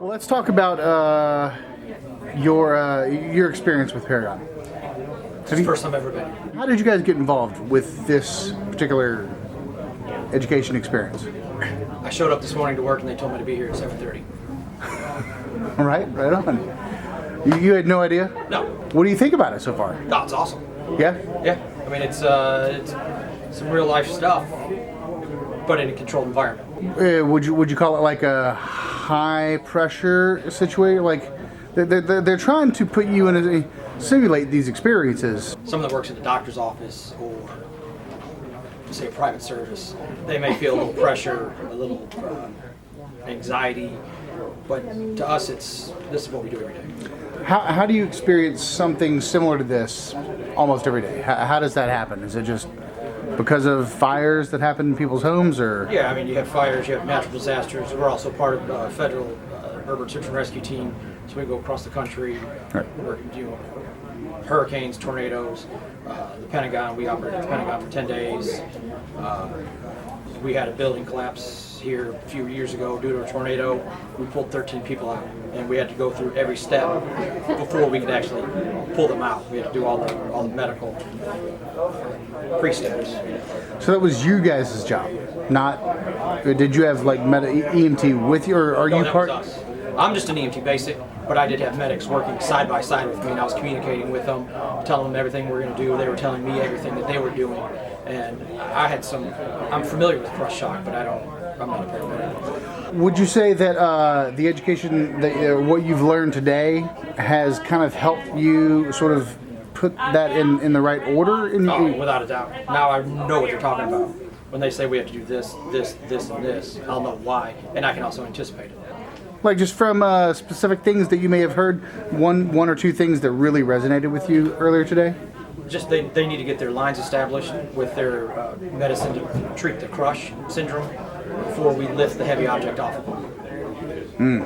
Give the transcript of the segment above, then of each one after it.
Well, let's talk about your experience with Paragon. It's the first time I've ever been here. How did you guys get involved with this particular education experience? I showed up this morning to work and they told me to be here at 7:30. All right, right on. You had no idea? No. What do you think about it so far? No, it's awesome. Yeah? Yeah. I mean, it's some real life stuff, but in a controlled environment. Would you call it like a high pressure situation? Like they're trying to put you in simulate these experiences. Someone that works in the doctor's office or say a private service, they may feel a little pressure, a little anxiety, but to us, this is what we do every day. How do you experience something similar to this almost every day? How does that happen? Is it just because of fires that happen in people's homes, or? Yeah, I mean, you have fires, you have natural disasters. We're also part of a federal urban search and rescue team, so we go across the country, right. working, hurricanes, tornadoes. The Pentagon, we operated at the Pentagon for 10 days. We had a building collapse here a few years ago due to a tornado. We pulled 13 people out, and we had to go through every step before we could actually pull them out. We had to do all the medical pre-steps. So that was you guys' job, not? Did you have like EMT with you, or are you part? Was us. I'm just an EMT basic, but I did have medics working side by side with me, and I was communicating with them, telling them everything we're going to do. They were telling me everything that they were doing, and I'm familiar with crush shock, but I'm not a paramedic. Would you say that the education, what you've learned today, has kind of helped you sort of put that in the right order? Oh, without a doubt. Now I know what they're talking about. When they say we have to do this, this, this, and this, I'll know why, and I can also anticipate it. Like just from specific things that you may have heard, one or two things that really resonated with you earlier today? Just they need to get their lines established with their medicine to treat the crush syndrome before we lift the heavy object off of them.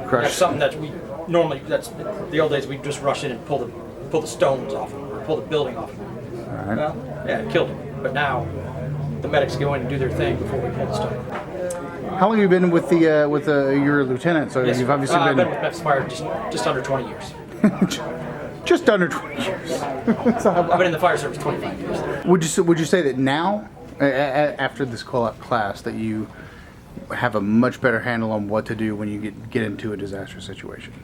Crush. That's something that we normally, that's the old days, we'd just rush in and pull the stones off them or pull the building off them. All right. Well, yeah, it killed them. But now the medics go in and do their thing before we pull the stone. How long have you been with your lieutenant? So Yes, you've obviously I've been with Memphis Fire just under 20 years. just under 20 years. I've been in the fire service 25 years. Would you say that now, after this class, that you have a much better handle on what to do when you get into a disaster situation?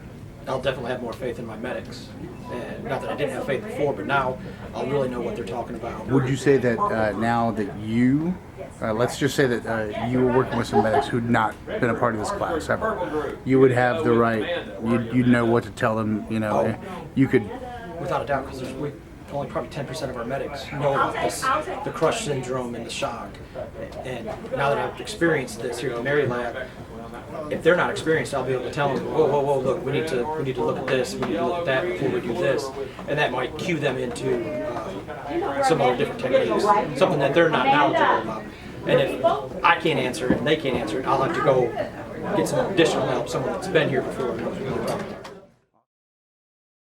I'll definitely have more faith in my medics. And not that I didn't have faith before, but now I'll really know what they're talking about. Would you say that now that you, let's just say that you were working with some medics who'd not been a part of this class ever, you would have the right, you'd know what to tell them, you could... Without a doubt, because only probably 10% of our medics know about this, the crush syndrome and the shock. And now that I've experienced this here at the Mary Lab, if they're not experienced, I'll be able to tell them, whoa, look, we need to look at this, we need to look at that before we do this, and that might cue them into some other different techniques, something that they're not knowledgeable about. And if I can't answer it and they can't answer it, I'll have to go get some additional help, someone that's been here before.